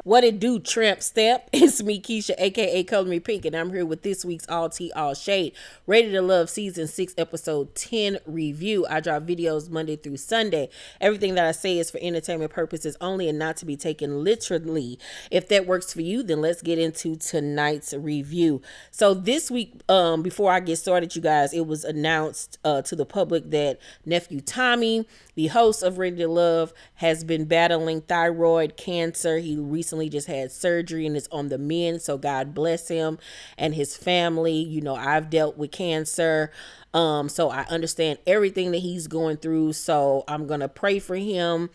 What it do, tramp step? It's me, Keisha, aka Color Me Pynk, and I'm here with this week's All Tea, All Shade, Rated to Love Season 6, Episode 10 review. I drop videos Monday through Sunday. Everything that I say is for entertainment purposes only and not to be taken literally. If that works for you, then let's get into tonight's review. So this week, before I get started, you guys, it was announced to the public that nephew Tommy, the host of Rated to Love, has been battling thyroid cancer. He recently just had surgery and is on the mend, so God bless him and his family. You know, I've dealt with cancer, so I understand everything that he's going through, so I'm gonna pray for him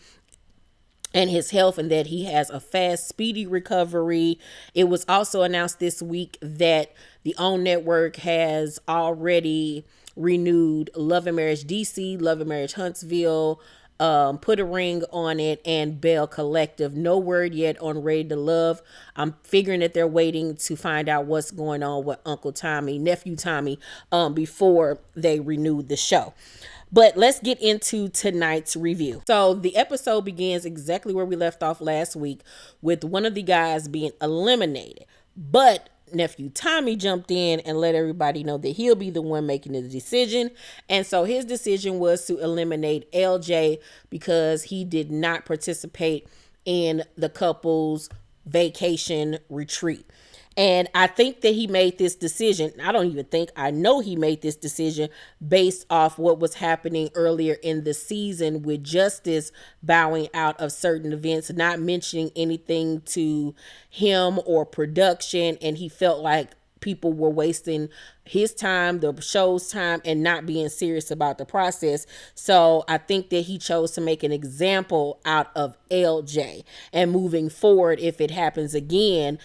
and his health and that he has a fast, speedy recovery. It was also announced this week that the OWN network has already renewed Love and Marriage DC, Love and Marriage Huntsville, Put a Ring on It, and Bell Collective. No word yet on Rated to Love. I'm figuring that they're waiting to find out what's going on with nephew Tommy, before they renew the show. But let's get into tonight's review. So the episode begins exactly where we left off last week, with one of the guys being eliminated. But nephew Tommy jumped in and let everybody know that he'll be the one making the decision. And so his decision was to eliminate LJ because he did not participate in the couple's vacation retreat. And I think that he made this decision. I know he made this decision based off what was happening earlier in the season with Justice bowing out of certain events, not mentioning anything to him or production. And he felt like people were wasting his time, the show's time, and not being serious about the process. So I think that he chose to make an example out of LJ. And moving forward, if it happens again,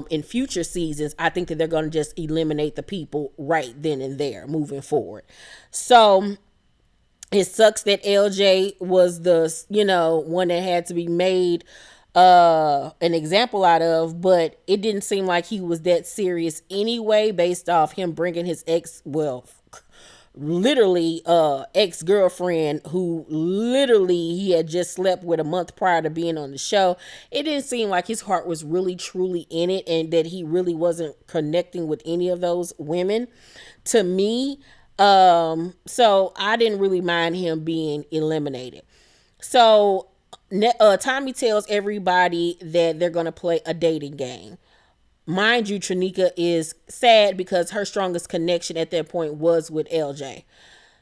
in future seasons, I think that they're going to just eliminate the people right then and there moving forward. So it sucks that LJ was the, one that had to be made an example out of, but it didn't seem like he was that serious anyway, based off him bringing his ex-girlfriend, who literally he had just slept with a month prior to being on the show. It didn't seem like his heart was really truly in it, and that he really wasn't connecting with any of those women, to me. So I didn't really mind him being eliminated. So Tommy tells everybody that they're going to play a dating game. Mind you, Tranika is sad because her strongest connection at that point was with LJ.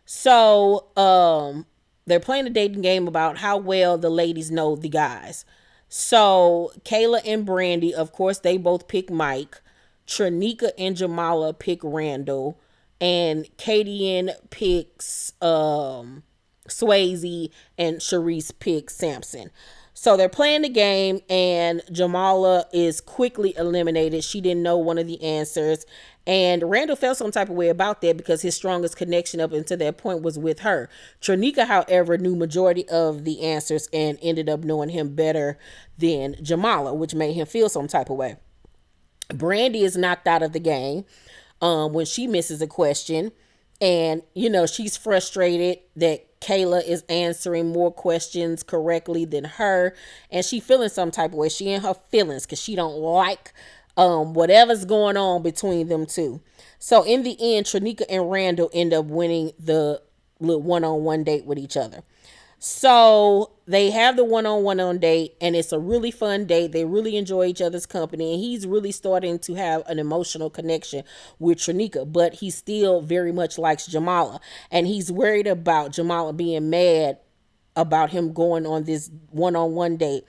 So they're playing a dating game about how well the ladies know the guys. So Kayla and Brandy, of course, they both pick Mike. Tranika and Jamala pick Randall. And Kadian picks Swayze, and Shareese picks Sampson. So they're playing the game, and Jamala is quickly eliminated. She didn't know one of the answers, and Randall felt some type of way about that because his strongest connection up until that point was with her. Tranika, however, knew majority of the answers and ended up knowing him better than Jamala, which made him feel some type of way. Brandy is knocked out of the game when she misses a question, and she's frustrated that Kayla is answering more questions correctly than her, and she feeling some type of way. She in her feelings because she don't like whatever's going on between them two. So in the end, Tranika and Randall end up winning the little one-on-one date with each other. So they have the one-on-one date, and it's a really fun date. They really enjoy each other's company, and he's really starting to have an emotional connection with Tranika, but he still very much likes Jamala, and he's worried about Jamala being mad about him going on this one-on-one date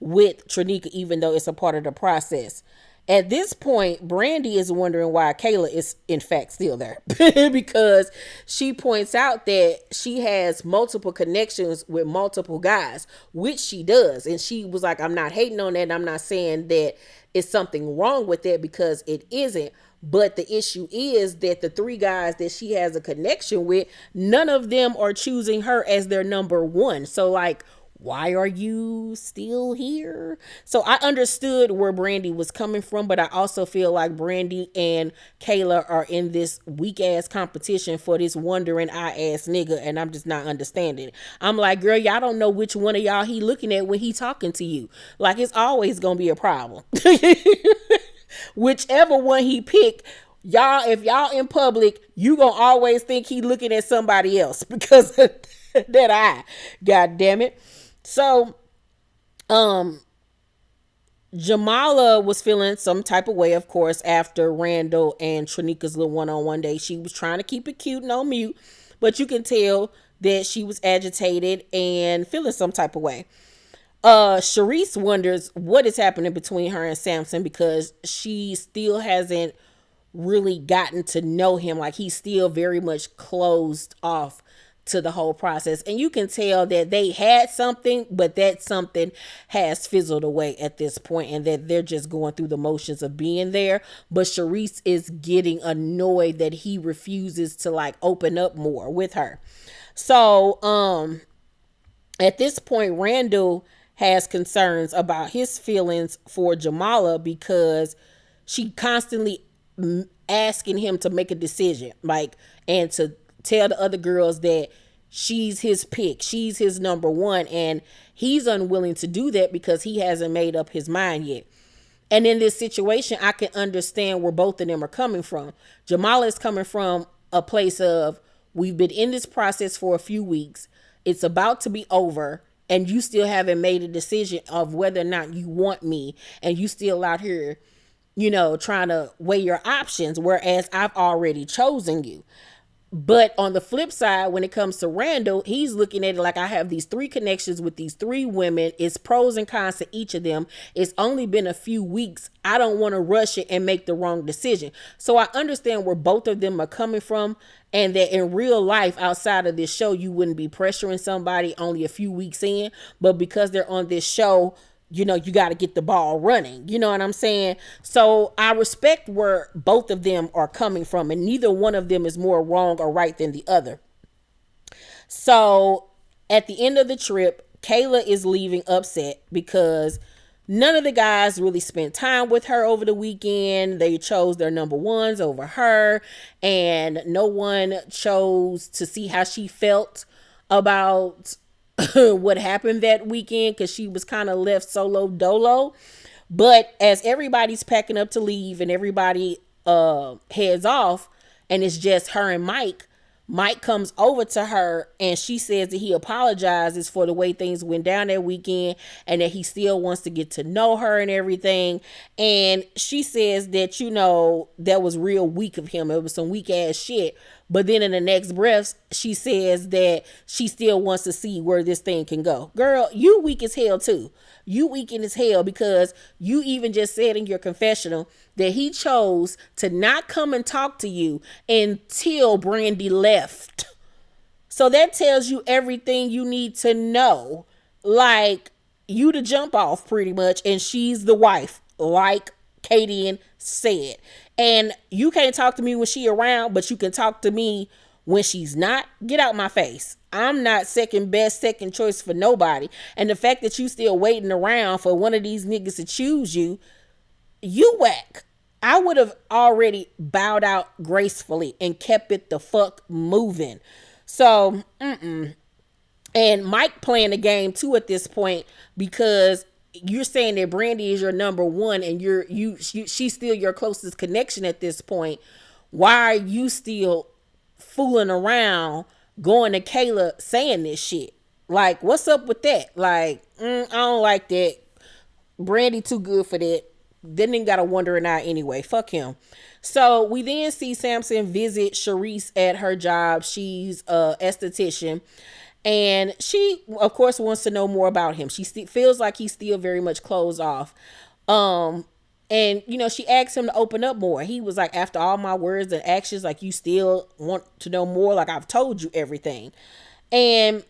with Tranika, even though it's a part of the process. At this point, Brandy is wondering why Kayla is in fact still there because she points out that she has multiple connections with multiple guys, which she does. And she was like, I'm not hating on that. And I'm not saying that it's something wrong with that, because it isn't. But the issue is that the three guys that she has a connection with, none of them are choosing her as their number one. So like, why are you still here? So I understood where Brandy was coming from, but I also feel like Brandy and Kayla are in this weak ass competition for this wandering eye ass nigga, and I'm just not understanding it. I'm like, girl, y'all don't know which one of y'all he looking at when he talking to you. Like, it's always gonna be a problem. Whichever one he pick, y'all, if y'all in public, you gonna always think he looking at somebody else because of that eye. God damn it. So, Jamala was feeling some type of way, of course, after Randall and Trinika's little one-on-one day. She was trying to keep it cute and on mute, but you can tell that she was agitated and feeling some type of way. Shareese wonders what is happening between her and Sampson because she still hasn't really gotten to know him. Like, he's still very much closed off to the whole process, and you can tell that they had something, but that something has fizzled away at this point, and that they're just going through the motions of being there. But Shareese is getting annoyed that he refuses to like open up more with her. So at this point, Randall has concerns about his feelings for Jamala because she constantly asking him to make a decision, like, and to tell the other girls that she's his pick, she's his number one, and he's unwilling to do that because he hasn't made up his mind yet. And in this situation, I can understand where both of them are coming from. Jamala is coming from a place of, we've been in this process for a few weeks, it's about to be over, and you still haven't made a decision of whether or not you want me, and you still out here, you know, trying to weigh your options, whereas I've already chosen you. But on the flip side, when it comes to Randall, he's looking at it like, I have these three connections with these three women. It's pros and cons to each of them. It's only been a few weeks. I don't want to rush it and make the wrong decision. So I understand where both of them are coming from, and that in real life, outside of this show, you wouldn't be pressuring somebody only a few weeks in. But because they're on this show, you know, you got to get the ball running. You know what I'm saying? So I respect where both of them are coming from, and neither one of them is more wrong or right than the other. So at the end of the trip, Kayla is leaving upset because none of the guys really spent time with her over the weekend. They chose their number ones over her, and no one chose to see how she felt about what happened that weekend, because she was kind of left solo dolo. But as everybody's packing up to leave and everybody heads off, and it's just her and Mike comes over to her, and she says that he apologizes for the way things went down that weekend, and that he still wants to get to know her and everything. And she says that, you know, that was real weak of him. It was some weak ass shit. But then in the next breath, she says that she still wants to see where this thing can go. Girl, you weak as hell too. You weak as hell, because you even just said in your confessional that he chose to not come and talk to you until Brandy left. So that tells you everything you need to know. Like, you to jump off pretty much, and she's the wife, like Katie said. And you can't talk to me when she around, but you can talk to me when she's not. Get out my face. I'm not second best, second choice for nobody. And the fact that you still waiting around for one of these niggas to choose you, you whack. I would have already bowed out gracefully and kept it the fuck moving. So, And Mike playing the game too at this point, because you're saying that Brandy is your number one, and she's still your closest connection at this point. Why are you still fooling around going to Kayla saying this shit? Like, what's up with that? Like, I don't like that. Brandy too good for that. Then they got a wandering eye anyway. Fuck him. So we then see Sampson visit Shareese at her job. She's a esthetician. And she, of course, wants to know more about him. She feels like he's still very much closed off. And, you know, she asked him to open up more. He was like, after all my words and actions, like, you still want to know more? Like, I've told you everything. And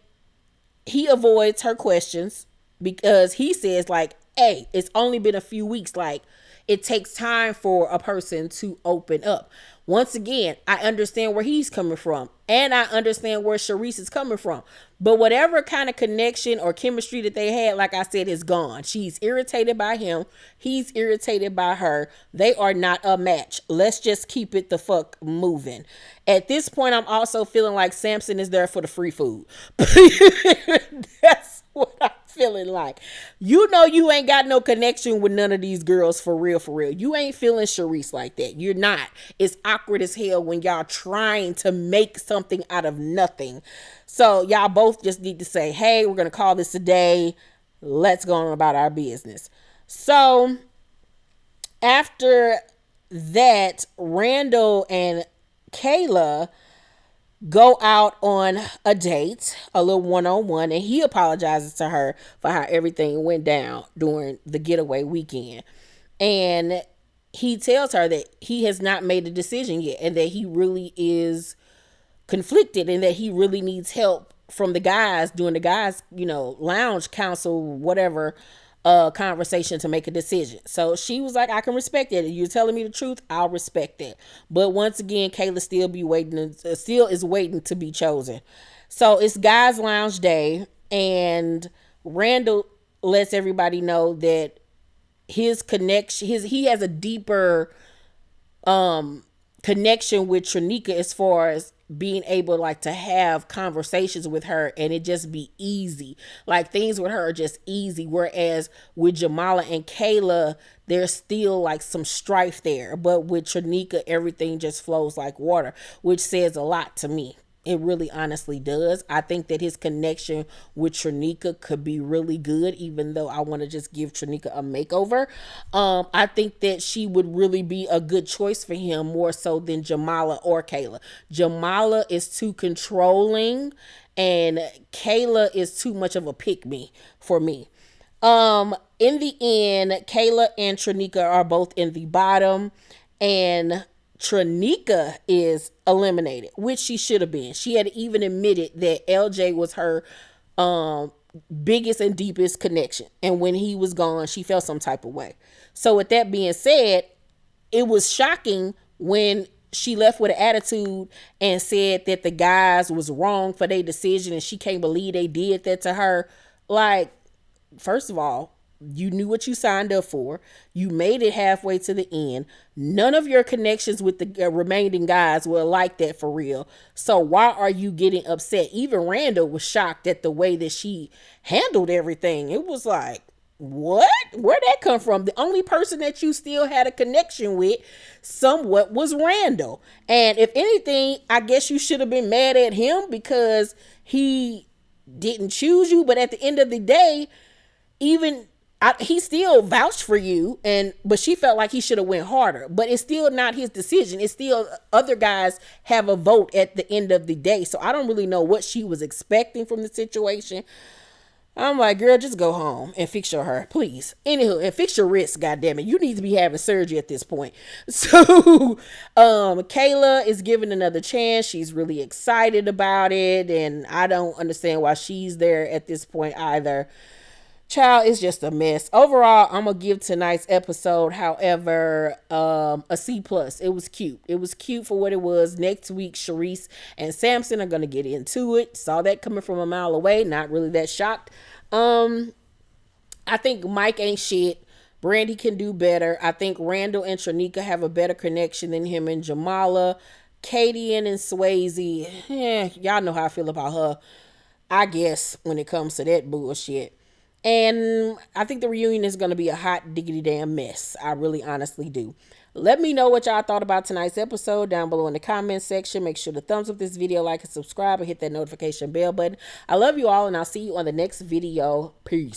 he avoids her questions because he says, like, hey, it's only been a few weeks. Like, it takes time for a person to open up. Once again, I understand where he's coming from, and I understand where Shareese is coming from. But whatever kind of connection or chemistry that they had, like I said, is gone. She's irritated by him. He's irritated by her. They are not a match. Let's just keep it the fuck moving. At this point, I'm also feeling like Sampson is there for the free food. That's what I'm feeling like. You know you ain't got no connection with none of these girls for real, for real. You ain't feeling Shareese like that. You're not. It's awkward as hell when y'all trying to make something out of nothing. So y'all both just need to say, hey, we're going to call this a day. Let's go on about our business. So after that, Randall and Kayla go out on a date, a little one-on-one, and he apologizes to her for how everything went down during the getaway weekend. And he tells her that he has not made a decision yet and that he really is conflicted and that he really needs help from the guys during the guys, lounge council, whatever, conversation to make a decision. So she was like, I can respect it. You're telling me the truth, I'll respect that. But once again, Kayla still is waiting to be chosen. So it's guys lounge day, and Randall lets everybody know that his connection, he has a deeper connection with Tranika as far as being able to have conversations with her and it just be easy. Like things with her are just easy. Whereas with Jamala and Kayla, there's still some strife there. But with Tranika, everything just flows like water, which says a lot to me. It really honestly does. I think that his connection with Tranika could be really good, even though I want to just give Tranika a makeover. I think that she would really be a good choice for him, more so than Jamala or Kayla. Jamala is too controlling and Kayla is too much of a pick-me for me. In the end, Kayla and Tranika are both in the bottom, and Tranika is eliminated, which she should have been. She had even admitted that LJ was her biggest and deepest connection. And when he was gone, she felt some type of way. So with that being said, it was shocking when she left with an attitude and said that the guys was wrong for their decision and she can't believe they did that to her. First of all, you knew what you signed up for. You made it halfway to the end. None of your connections with the remaining guys were like that for real. So why are you getting upset? Even Randall was shocked at the way that she handled everything. It was like, what? Where'd that come from? The only person that you still had a connection with somewhat was Randall. And if anything, I guess you should have been mad at him because he didn't choose you. But at the end of the day, he still vouched for you, but she felt like he should have went harder. But it's still not his decision. It's still other guys have a vote at the end of the day. So I don't really know what she was expecting from the situation. I'm like, girl, just go home and fix your hair, please. Anywho, and fix your wrist, goddammit. You need to be having surgery at this point. So Kayla is given another chance. She's really excited about it, and I don't understand why she's there at this point either. Child, it's just a mess. Overall, I'm going to give tonight's episode, however, a C+. It was cute. It was cute for what it was. Next week, Shareese and Sampson are going to get into it. Saw that coming from a mile away. Not really that shocked. I think Mike ain't shit. Brandy can do better. I think Randall and Tranika have a better connection than him and Jamala. Katie and Swayze, y'all know how I feel about her, I guess, when it comes to that bullshit. And I think the reunion is going to be a hot diggity damn mess. I really honestly do. Let me know what y'all thought about tonight's episode down below in the comment section. Make sure to thumbs up this video, like and subscribe, and hit that notification bell button. I love you all, and I'll see you on the next video. Peace.